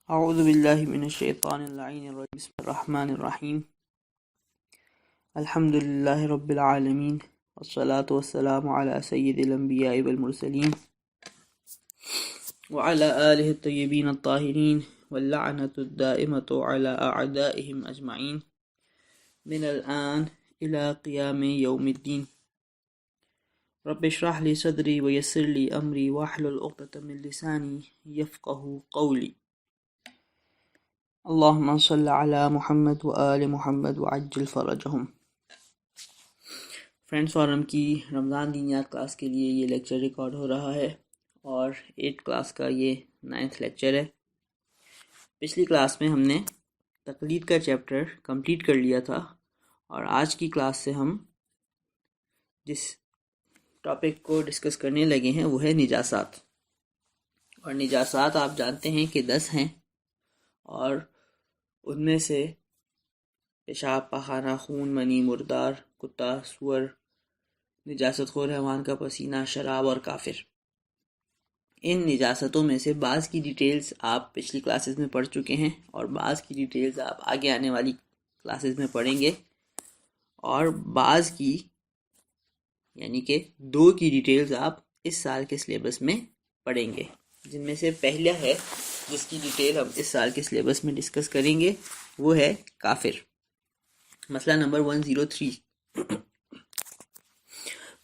اعوذ باللہ من الشیطان اللعین الرجیم بسم الرحمن الرحیم الحمد للہ رب العالمین والصلاة والسلام علی سید الانبیاء والمرسلین وعلى آلہ الطیبین الطاہرین واللعنة الدائمة على اعدائهم اجمعین من الآن الى قیام یوم الدین رب اشرح لی صدری ویسر لی امری واحلل عقدۃ من لسانی یفقهوا قولی اللہم صل علی محمد و آل محمد وعجل فرجہم۔ فرینڈس، فورم کی رمضان دینیات کلاس کے لیے یہ لیکچر ریکارڈ ہو رہا ہے اور 8 کلاس کا یہ 9th لیکچر ہے۔ پچھلی کلاس میں ہم نے تقلید کا چیپٹر کمپلیٹ کر لیا تھا اور آج کی کلاس سے ہم جس ٹاپک کو ڈسکس کرنے لگے ہیں وہ ہے نجاسات۔ اور نجاسات آپ جانتے ہیں کہ 10 ہیں، اور ان میں سے پیشاب، پخانہ، خون، منی، مردار، کتا، سور، نجاست خور حیوان کا پسینہ، شراب اور کافر۔ ان نجاستوں میں سے بعض کی ڈیٹیلز آپ پچھلی کلاسز میں پڑھ چکے ہیں اور بعض کی ڈیٹیلز آپ آگے آنے والی کلاسز میں پڑھیں گے، اور بعض کی یعنی کہ 2 کی ڈیٹیلز آپ اس سال کے سلیبس میں پڑھیں گے، جن میں سے پہلا ہے جس کی ڈیٹیل ہم اس سال کے سلیبس میں ڈسکس کریں گے، وہ ہے کافر۔ مسئلہ نمبر 103۔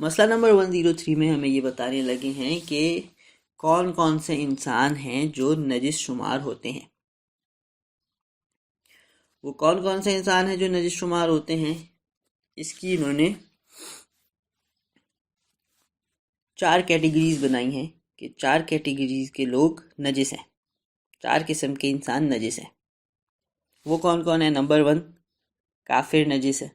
مسئلہ نمبر 103 میں ہمیں یہ بتانے لگے ہیں کہ کون کون سے انسان ہیں جو نجس شمار ہوتے ہیں۔ وہ کون کون سے انسان ہیں جو نجس شمار ہوتے ہیں، اس کی انہوں نے 4 کیٹیگریز بنائی ہیں کہ 4 کیٹیگریز کے لوگ نجس ہیں، 4 قسم کے انسان نجس ہیں۔ وہ کون کون ہیں؟ نمبر 1، کافر نجس ہے۔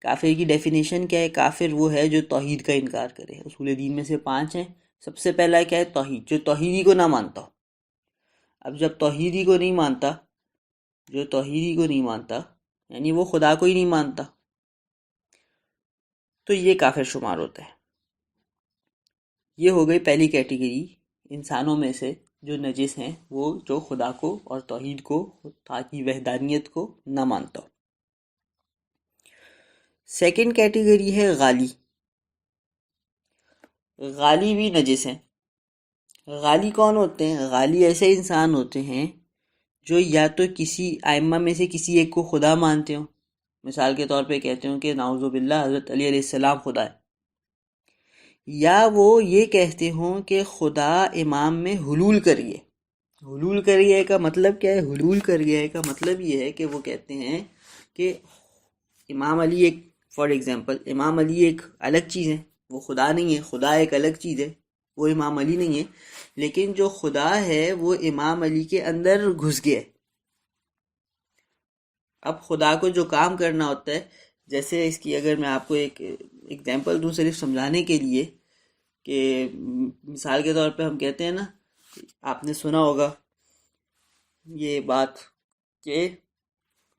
کافر کی ڈیفینیشن کیا ہے؟ کافر وہ ہے جو توحید کا انکار کرے۔ اصول دین میں سے 5 ہیں۔ سب سے پہلا کیا ہے؟ توحید، جو توحیدی کو نہ مانتا ہو۔ اب جب توحیدی کو نہیں مانتا، جو توحیدی کو نہیں مانتا یعنی وہ خدا کو ہی نہیں مانتا، تو یہ کافر شمار ہوتا ہے۔ یہ ہو گئی پہلی کیٹیگری انسانوں میں سے جو نجس ہیں، وہ جو خدا کو اور توحید کو، خدا کی وحدانیت کو نہ مانتا ہو۔ سیکنڈ کیٹیگری ہے غالی۔ غالی بھی نجس ہیں۔ غالی کون ہوتے ہیں؟ غالی ایسے انسان ہوتے ہیں جو یا تو کسی ائمہ میں سے کسی ایک کو خدا مانتے ہوں، مثال کے طور پہ کہتے ہوں کہ نعوذ باللہ حضرت علی علیہ السلام خدا ہے، یا وہ یہ کہتے ہوں کہ خدا امام میں حلول کریے۔ حلول کریے کا مطلب کیا ہے؟ حلول کریے کا مطلب یہ ہے کہ وہ کہتے ہیں کہ امام علی ایک، فار ایگزامپل امام علی ایک الگ چیز ہے، وہ خدا نہیں ہے، خدا ایک الگ چیز ہے، وہ امام علی نہیں ہے، لیکن جو خدا ہے وہ امام علی کے اندر گھس گیا ہے۔ اب خدا کو جو کام کرنا ہوتا ہے، جیسے اس کی اگر میں آپ کو ایک ایگزامپل دوں صرف سمجھانے کے لیے، کہ مثال کے طور پہ ہم کہتے ہیں نا، آپ نے سنا ہوگا یہ بات کہ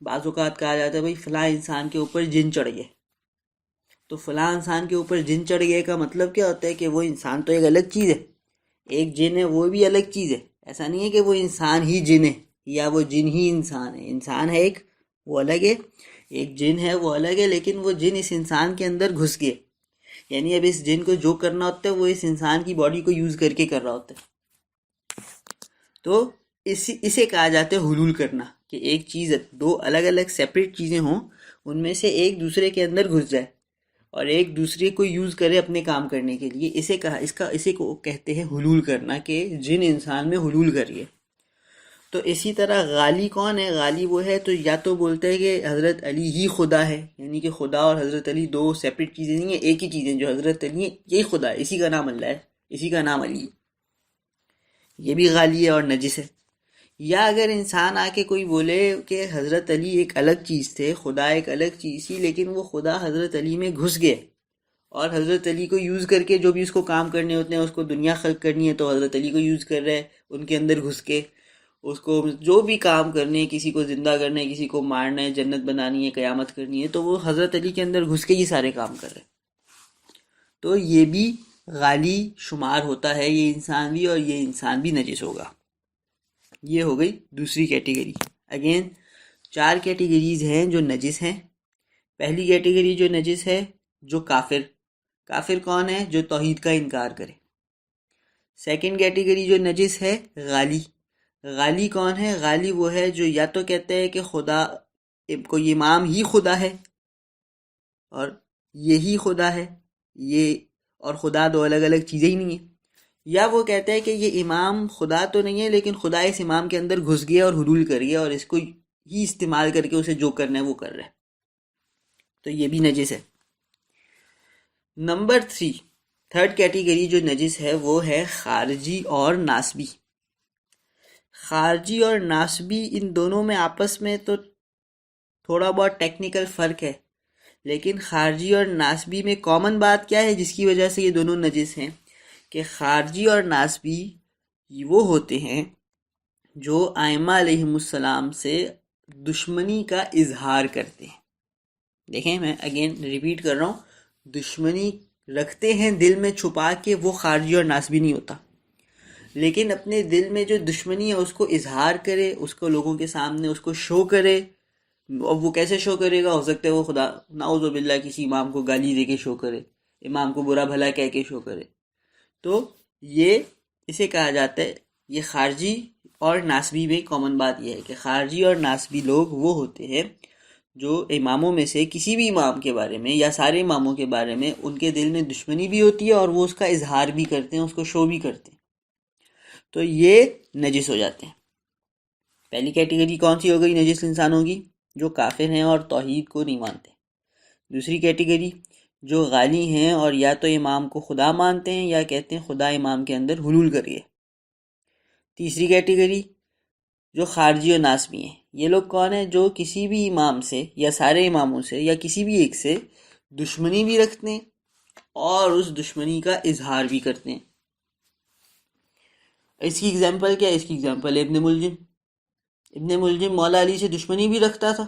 بعض اوقات کہا جاتا ہے بھائی فلاں انسان کے اوپر جن چڑھ گئے۔ تو فلاں انسان کے اوپر جن چڑھ گئے کا مطلب کیا ہوتا ہے؟ کہ وہ انسان تو ایک الگ چیز ہے، ایک جن ہے وہ بھی الگ چیز ہے۔ ایسا نہیں ہے کہ وہ انسان ہی جن ہے یا وہ جن ہی انسان ہے۔ انسان ہے ایک، وہ الگ ہے، ایک جن ہے وہ الگ ہے، لیکن وہ جن اس انسان کے اندر گھس گئے، یعنی اب اس جن کو جو کرنا ہوتا ہے وہ اس انسان کی باڈی کو یوز کر کے کر رہا ہوتا ہے۔ تو اسے کہا جاتا ہے حلول کرنا، کہ ایک چیز، 2 الگ الگ سیپریٹ چیزیں ہوں، ان میں سے ایک دوسرے کے اندر گھس جائے اور ایک دوسرے کو یوز کرے اپنے کام کرنے کے لیے۔ اسے کو کہتے ہیں حلول کرنا، کہ جن انسان میں حلول کریے۔ تو اسی طرح غالی کون ہے؟ غالی وہ ہے تو یا تو بولتا ہے کہ حضرت علی ہی خدا ہے، یعنی کہ خدا اور حضرت علی 2 سیپریٹ چیزیں نہیں ہیں، ایک ہی چیزیں، جو حضرت علی ہے یہی خدا ہے، اسی کا نام اللہ ہے، اسی کا نام علی ہے۔ یہ بھی غالی ہے اور نجس ہے۔ یا اگر انسان آ کے کوئی بولے کہ حضرت علی ایک الگ چیز تھے، خدا ایک الگ چیز تھی، لیکن وہ خدا حضرت علی میں گھس گئے اور حضرت علی کو یوز کر کے جو بھی اس کو کام کرنے ہوتے ہیں، اس کو دنیا خلق کرنی ہے تو حضرت علی کو یوز کر رہے ہیں، ان کے اندر گھس کے اس کو جو بھی کام کرنے ہیں، کسی کو زندہ کرنا ہے، کسی کو مارنا ہے، جنت بنانی ہے، قیامت کرنی ہے، تو وہ حضرت علی کے اندر گھس کے یہ سارے کام کر رہے ہیں۔ تو یہ بھی غالی شمار ہوتا ہے، یہ انسان بھی، اور یہ انسان بھی نجس ہوگا۔ یہ ہو گئی دوسری کیٹیگری. اگین 4 کیٹیگریز ہیں جو نجس ہیں. پہلی کیٹیگری جو نجس ہے جو کافر کون ہے؟ جو توحید کا انکار کرے. سیکنڈ کیٹیگری جو نجس ہے غالی کون ہے؟ غالی وہ ہے جو یا تو کہتے ہیں کہ خدا کوئی امام ہی خدا ہے اور یہی خدا ہے، یہ اور خدا دو الگ الگ چیزیں ہی نہیں ہیں، یا وہ کہتا ہے کہ یہ امام خدا تو نہیں ہے لیکن خدا اس امام کے اندر گھس گیا اور حلول کر گیا اور اس کو ہی استعمال کر کے اسے جو کرنا ہے وہ کر رہا ہے، تو یہ بھی نجس ہے. نمبر 3 تھرڈ کیٹیگری جو نجس ہے وہ ہے خارجی اور ناسبی. خارجی اور ناسبی ان دونوں میں آپس میں تو تھوڑا بہت ٹیکنیکل فرق ہے، لیکن خارجی اور ناسبی میں کامن بات کیا ہے جس کی وجہ سے یہ دونوں نجس ہیں؟ کہ خارجی اور ناسبی وہ ہوتے ہیں جو ائمہ علیہم السلام سے دشمنی کا اظہار کرتے ہیں. دیکھیں میں اگین ریپیٹ کر رہا ہوں، دشمنی رکھتے ہیں دل میں چھپا کے، وہ خارجی اور ناسبی نہیں ہوتا. لیکن اپنے دل میں جو دشمنی ہے اس کو اظہار کرے، اس کو لوگوں کے سامنے اس کو شو کرے. اب وہ کیسے شو کرے گا؟ ہو سکتا ہے وہ خدا نعوذ باللہ کسی امام کو گالی دے کے شو کرے، امام کو برا بھلا کہہ کے شو کرے. تو یہ اسے کہا جاتا ہے، یہ خارجی اور ناسبی میں کامن بات یہ ہے کہ خارجی اور ناسبی لوگ وہ ہوتے ہیں جو اماموں میں سے کسی بھی امام کے بارے میں یا سارے اماموں کے بارے میں ان کے دل میں دشمنی بھی ہوتی ہے اور وہ اس کا اظہار بھی کرتے ہیں، اس کو شو بھی کرتے ہیں، تو یہ نجس ہو جاتے ہیں. پہلی کیٹیگری کون سی ہو گئی نجس انسانوں کی؟ جو کافر ہیں اور توحید کو نہیں مانتے. دوسری کیٹیگری جو غالی ہیں اور یا تو امام کو خدا مانتے ہیں یا کہتے ہیں خدا امام کے اندر حلول کریے. تیسری کیٹیگری جو خارجی اور ناسبی ہیں. یہ لوگ کون ہیں؟ جو کسی بھی امام سے یا سارے اماموں سے یا کسی بھی ایک سے دشمنی بھی رکھتے ہیں اور اس دشمنی کا اظہار بھی کرتے ہیں. اس کی اگزامپل کیا ہے؟ اس کی اگزامپل ابن ملجم مولا علی سے دشمنی بھی رکھتا تھا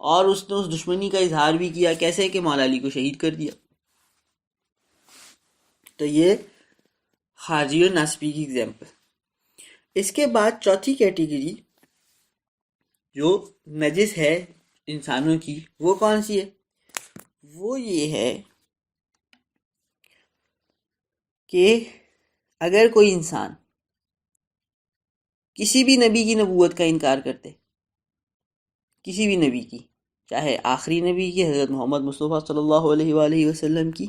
اور اس نے اس دشمنی کا اظہار بھی کیا. کیسے؟ کہ مولا علی کو شہید کر دیا. تو یہ خارجی اور ناسبی کی اگزامپل. اس کے بعد چوتھی کیٹیگری جو نجس ہے انسانوں کی وہ کون سی ہے؟ وہ یہ ہے کہ اگر کوئی انسان کسی بھی نبی کی نبوت کا انکار کرتے، کسی بھی نبی کی، چاہے آخری نبی کی حضرت محمد مصطفیٰ صلی اللہ علیہ وآلہ وسلم کی،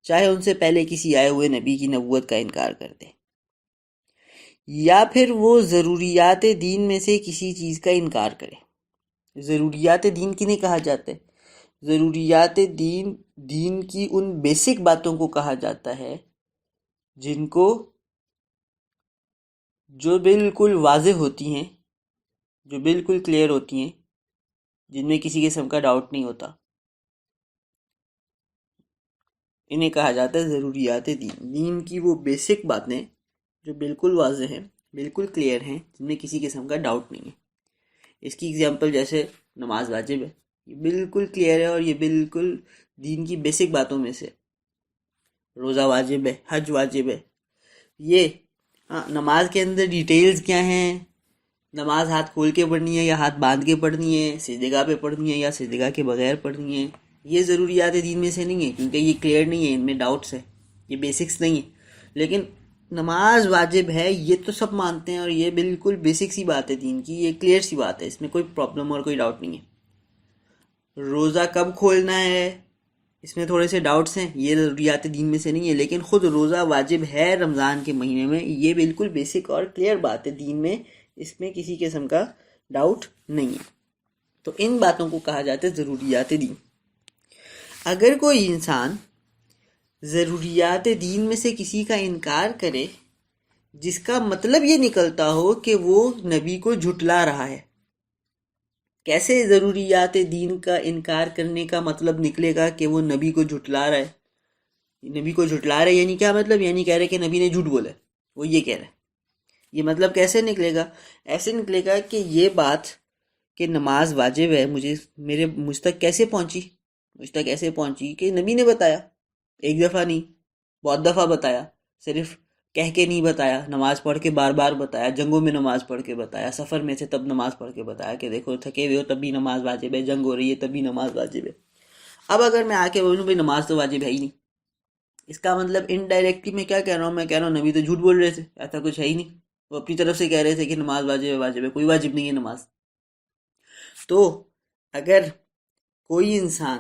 چاہے ان سے پہلے کسی آئے ہوئے نبی کی نبوت کا انکار کرتے، یا پھر وہ ضروریات دین میں سے کسی چیز کا انکار کرے. ضروریات دین کی نہیں کہا جاتا ہے، ضروریات دین کی ان بیسک باتوں کو کہا جاتا ہے جن کو جو بالکل واضح ہوتی ہیں، جو بالکل کلیئر ہوتی ہیں، جن میں کسی قسم کا ڈاؤٹ نہیں ہوتا، انہیں کہا جاتا ہے ضروریات دین کی وہ بیسک باتیں جو بالکل واضح ہیں، بالکل کلیئر ہیں، جن میں کسی قسم کا ڈاؤٹ نہیں ہے. اس کی اگزامپل جیسے نماز واجب ہے، یہ بالکل کلیئر ہے اور یہ بالکل دین کی بیسک باتوں میں سے. روزہ واجب ہے، حج واجب ہے. یہ نماز کے اندر ڈیٹیلز کیا ہیں؟ نماز ہاتھ کھول کے پڑھنی ہے یا ہاتھ باندھ کے پڑھنی ہے، سجدگاہ پہ پڑھنی ہے یا سجدگاہ کے بغیر پڑھنی ہے، یہ ضروریات دین میں سے نہیں ہے کیونکہ یہ کلیئر نہیں ہے، ان میں ڈاؤٹس ہے، یہ بیسکس نہیں ہے. لیکن نماز واجب ہے یہ تو سب مانتے ہیں اور یہ بالکل بیسک سی بات ہے دین کی، یہ کلیئر سی بات ہے، اس میں کوئی پرابلم اور کوئی ڈاؤٹ نہیں ہے. روزہ کب کھولنا ہے اس میں تھوڑے سے ڈاؤٹس ہیں، یہ ضروریات دین میں سے نہیں ہے. لیکن خود روزہ واجب ہے رمضان کے مہینے میں، یہ بالکل بیسک اور کلیئر بات ہے دین میں، اس میں کسی قسم کا ڈاؤٹ نہیں ہے. تو ان باتوں کو کہا جاتا ہے ضروریات دین. اگر کوئی انسان ضروریات دین میں سے کسی کا انکار کرے جس کا مطلب یہ نکلتا ہو کہ وہ نبی کو جھٹلا رہا ہے. کیسے ضروریات دین کا انکار کرنے کا مطلب نکلے گا کہ وہ نبی کو جھٹلا رہا ہے؟ نبی کو جھٹلا رہا ہے یعنی کیا مطلب؟ یعنی کہہ رہے کہ نبی نے جھوٹ بولا، وہ یہ کہہ رہا ہے. یہ مطلب کیسے نکلے گا؟ ایسے نکلے گا کہ یہ بات کہ نماز واجب ہے مجھ تک کیسے پہنچی؟ مجھ تک ایسے پہنچی کہ نبی نے بتایا، ایک دفعہ نہیں، بہت دفعہ بتایا. صرف کہہ کے نہیں بتایا، نماز پڑھ کے بار بار بتایا، جنگوں میں نماز پڑھ کے بتایا، سفر میں سے تب نماز پڑھ کے بتایا کہ دیکھو تھکے ہوئے ہو تب بھی نماز واجب ہے، جنگ ہو رہی ہے تب بھی نماز واجب ہے۔ اب اگر میں آ کے بولوں بھائی نماز تو واجب ہے ہی نہیں، اس کا مطلب انڈائریکٹلی میں کیا کہہ رہا ہوں؟ میں کہہ رہا ہوں نبی تو جھوٹ بول رہے تھے، ایسا کچھ ہے ہی نہیں، وہ اپنی طرف سے کہہ رہے تھے کہ نماز واجب ہے، واجب ہے، کوئی واجب نہیں ہے نماز۔ تو اگر کوئی انسان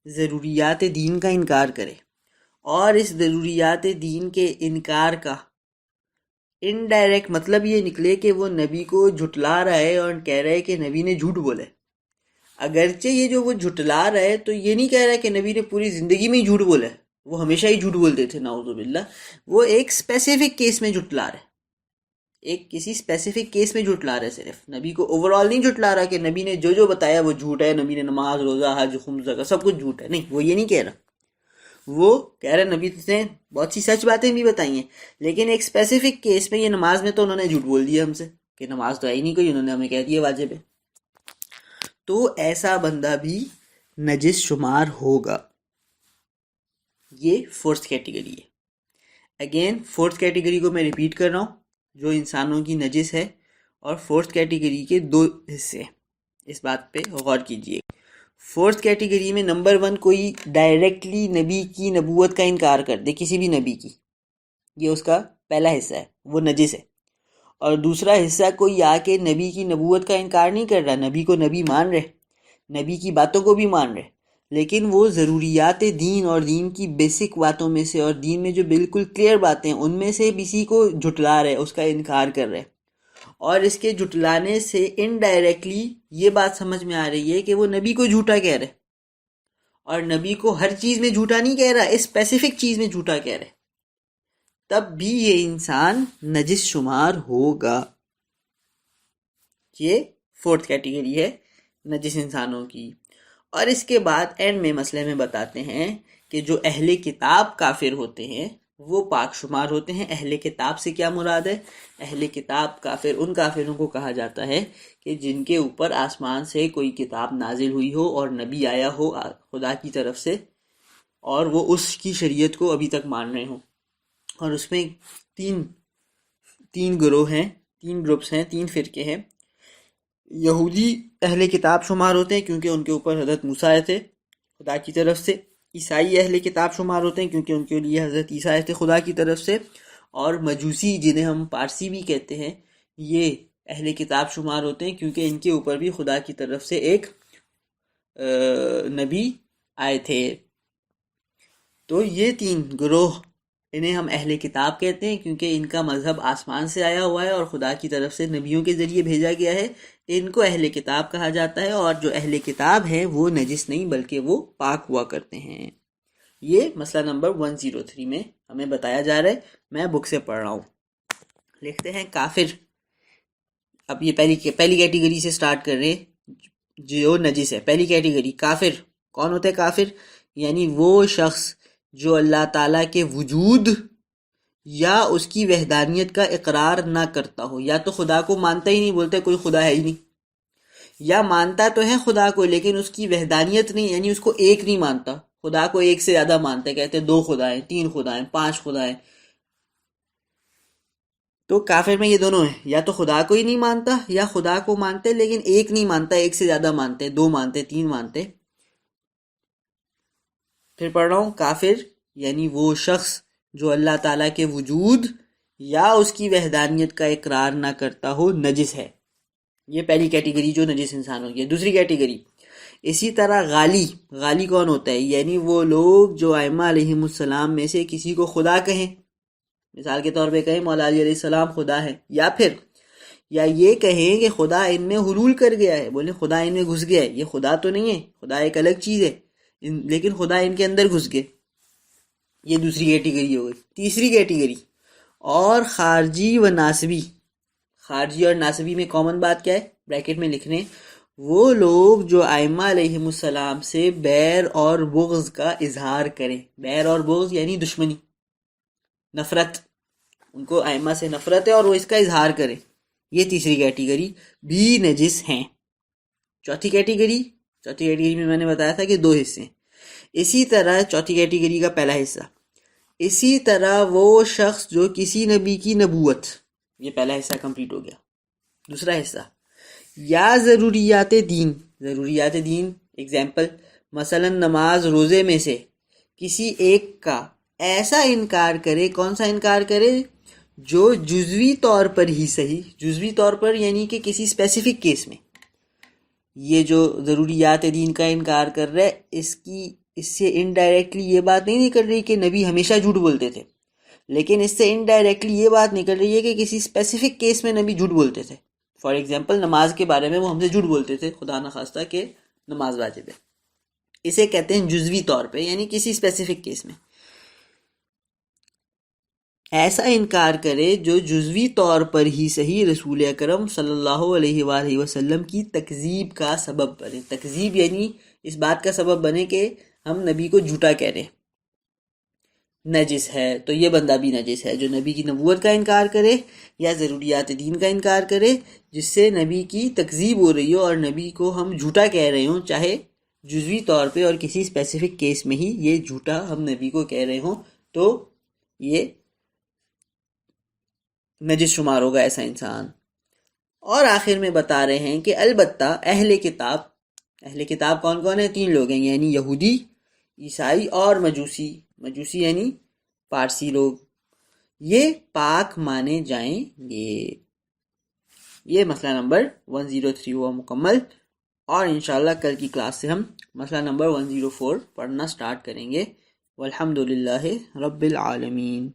ضروریات دین کا انکار کرے اور اس ضروریات دین کے انکار کا انڈائریکٹ مطلب یہ نکلے کہ وہ نبی کو جھٹلا رہا ہے اور کہہ رہا ہے کہ نبی نے جھوٹ بولے، اگرچہ یہ جو وہ جھٹلا رہا ہے تو یہ نہیں کہہ رہا ہے کہ نبی نے پوری زندگی میں ہی جھوٹ بولا ہے، وہ ہمیشہ ہی جھوٹ بولتے تھے نعوذ باللہ، وہ ایک اسپیسیفک کیس میں جھٹلا رہا ہے، ایک کسی اسپیسیفک کیس میں جھٹلا رہا ہے، صرف نبی کو اوور آل نہیں جھٹلا رہا کہ نبی نے جو جو بتایا وہ جھوٹ ہے، نبی نے نماز روزہ حج خمس زکوٰۃ سب کچھ جھوٹ ہے، نہیں، وہ یہ نہیں کہہ رہا، وہ کہہ رہے نبی نے بہت سی سچ باتیں بھی بتائی ہیں، لیکن ایک اسپیسیفک کیس میں یہ نماز میں تو انہوں نے جھوٹ بول دیا ہم سے کہ نماز تو ہے ہی نہیں کوئی، انہوں نے ہمیں کہہ دیا واجب ہے، تو ایسا بندہ بھی نجس شمار ہوگا۔ یہ فورتھ کیٹیگری ہے۔ اگین فورتھ کیٹیگری کو میں ریپیٹ کر رہا ہوں، جو انسانوں کی نجس ہے، اور فورتھ کیٹیگری کے دو حصے، اس بات پہ غور کیجئے۔ فورتھ کیٹیگری میں نمبر 1 کوئی ڈائریکٹلی نبی کی نبوت کا انکار کر دے، کسی بھی نبی کی، یہ اس کا پہلا حصہ ہے، وہ نجس ہے۔ اور دوسرا حصہ کوئی آ کے نبی کی نبوت کا انکار نہیں کر رہا، نبی کو نبی مان رہے، نبی کی باتوں کو بھی مان رہے، لیکن وہ ضروریات دین اور دین کی بیسک باتوں میں سے اور دین میں جو بالکل کلیئر باتیں ہیں ان میں سے کسی کو جھٹلا رہے، اس کا انکار کر رہے، اور اس کے جھٹلانے سے انڈائریکٹلی یہ بات سمجھ میں آ رہی ہے کہ وہ نبی کو جھوٹا کہہ رہے، اور نبی کو ہر چیز میں جھوٹا نہیں کہہ رہا، اس اسپیسیفک چیز میں جھوٹا کہہ رہے، تب بھی یہ انسان نجس شمار ہوگا۔ یہ فورتھ کیٹیگری ہے نجس انسانوں کی۔ اور اس کے بعد اینڈ میں مسئلے میں بتاتے ہیں کہ جو اہل کتاب کافر ہوتے ہیں وہ پاک شمار ہوتے ہیں۔ اہل کتاب سے کیا مراد ہے؟ اہل کتاب کافر ان کافروں کو کہا جاتا ہے کہ جن کے اوپر آسمان سے کوئی کتاب نازل ہوئی ہو اور نبی آیا ہو خدا کی طرف سے، اور وہ اس کی شریعت کو ابھی تک مان رہے ہوں، اور اس میں تین گروہ ہیں، 3 گروپس ہیں، 3 فرقے ہیں۔ یہودی اہل کتاب شمار ہوتے ہیں کیونکہ ان کے اوپر حضرت موسیٰ آئے تھے خدا کی طرف سے۔ عیسائی اہل کتاب شمار ہوتے ہیں کیونکہ ان کے لیے حضرت عیسیٰ آئے تھے خدا کی طرف سے۔ اور مجوسی جنہیں ہم پارسی بھی کہتے ہیں، یہ اہل کتاب شمار ہوتے ہیں کیونکہ ان کے اوپر بھی خدا کی طرف سے ایک نبی آئے تھے۔ تو یہ 3 گروہ، انہیں ہم اہل کتاب کہتے ہیں کیونکہ ان کا مذہب آسمان سے آیا ہوا ہے اور خدا کی طرف سے نبیوں کے ذریعے بھیجا گیا ہے، ان کو اہل کتاب کہا جاتا ہے۔ اور جو اہل کتاب ہیں وہ نجس نہیں بلکہ وہ پاک ہوا کرتے ہیں۔ یہ مسئلہ نمبر 103 میں ہمیں بتایا جا رہا ہے، میں بک سے پڑھ رہا ہوں۔ لکھتے ہیں کافر، اب یہ پہلی کیٹیگری سے سٹارٹ کر رہے ہیں جو نجس ہے۔ پہلی کیٹیگری کافر، کون ہوتا ہے کافر؟ یعنی وہ شخص جو اللہ تعالیٰ کے وجود یا اس کی وحدانیت کا اقرار نہ کرتا ہو، یا تو خدا کو مانتا ہی نہیں، بولتے کوئی خدا ہے ہی نہیں، یا مانتا تو ہے خدا کو لیکن اس کی وحدانیت نہیں، یعنی اس کو ایک نہیں مانتا، خدا کو ایک سے زیادہ مانتے ہیں، کہتے ہیں 2 خدا ہیں، 3 خدا ہیں، 5 خدا ہیں۔ تو کافر میں یہ دونوں ہیں، یا تو خدا کو ہی نہیں مانتا یا خدا کو مانتے لیکن ایک نہیں مانتا، ایک سے زیادہ مانتے، 2 مانتے، 3 مانتے۔ پھر پڑھ رہا ہوں، کافر یعنی وہ شخص جو اللہ تعالیٰ کے وجود یا اس کی وحدانیت کا اقرار نہ کرتا ہو نجس ہے۔ یہ پہلی کیٹیگری جو نجس انسان ہوگی۔ دوسری کیٹیگری اسی طرح غالی کون ہوتا ہے؟ یعنی وہ لوگ جو ائمہ علیہم السلام میں سے کسی کو خدا کہیں، مثال کے طور پہ کہیں مولا علی علیہ السلام خدا ہے، یا یہ کہیں کہ خدا ان میں حلول کر گیا ہے، بولیں خدا ان میں گھس گیا ہے، یہ خدا تو نہیں ہے، خدا ایک الگ چیز ہے لیکن خدا ان کے اندر گھس گئے۔ یہ دوسری کیٹیگری ہو گئی۔ تیسری کیٹیگری اور خارجی و ناسبی۔ خارجی اور ناسبی میں کامن بات کیا ہے؟ بریکٹ میں لکھ رہے ہیں، وہ لوگ جو ائمہ علیہم السلام سے بیر اور بغض کا اظہار کریں۔ بیر اور بغض یعنی دشمنی، نفرت، ان کو ائمہ سے نفرت ہے اور وہ اس کا اظہار کریں، یہ تیسری کیٹیگری بھی نجس ہیں۔ چوتھی کیٹیگری میں میں نے بتایا تھا کہ 2 حصے ہیں۔ اسی طرح چوتھی کیٹیگری کا پہلا حصہ، اسی طرح وہ شخص جو کسی نبی کی نبوت، یہ پہلا حصہ کمپلیٹ ہو گیا. دوسرا حصہ، یا ضروریات دین. ضروریات دین اگزامپل، مثلا نماز روزے میں سے کسی ایک کا ایسا انکار کرے. کون سا انکار کرے؟ جو جزوی طور پر ہی صحیح. جزوی طور پر یعنی کہ کسی اسپیسیفک کیس میں. یہ جو ضروریات دین کا انکار کر رہا ہے، اس سے انڈائریکٹلی یہ بات نہیں نکل رہی کہ نبی ہمیشہ جھوٹ بولتے تھے، لیکن اس سے انڈائریکٹلی یہ بات نکل رہی ہے کہ کسی اسپیسیفک کیس میں نبی جھوٹ بولتے تھے. فار ایگزامپل نماز کے بارے میں وہ ہم سے جھوٹ بولتے تھے، خدا نخواستہ کہ نماز واجب ہے. اسے کہتے ہیں جزوی طور پہ، یعنی کسی اسپیسیفک کیس میں. ایسا انکار کرے جو جزوی طور پر ہی صحیح رسول اکرم صلی اللہ علیہ وآلہ وسلم کی تکذیب کا سبب بنے. تکذیب یعنی اس بات کا سبب بنے کہ ہم نبی کو جھوٹا کہہ رہے ہیں. نجس ہے تو یہ بندہ بھی نجس ہے. جو نبی کی نبوت کا انکار کرے یا ضروریات دین کا انکار کرے جس سے نبی کی تکذیب ہو رہی ہو اور نبی کو ہم جھوٹا کہہ رہے ہوں، چاہے جزوی طور پہ اور کسی اسپیسیفک کیس میں ہی یہ جھوٹا ہم نبی کو کہہ رہے ہوں، تو یہ نجس شمار ہوگا ایسا انسان. اور آخر میں بتا رہے ہیں کہ البتہ اہل کتاب کون کون ہیں؟ 3 لوگ ہیں، یعنی یہودی، عیسائی اور مجوسی. مجوسی یعنی پارسی لوگ. یہ پاک مانے جائیں گے. یہ مسئلہ نمبر 103 ہوا مکمل، اور انشاءاللہ کل کی کلاس سے ہم مسئلہ نمبر 104 پڑھنا سٹارٹ کریں گے. والحمدللہ رب العالمین.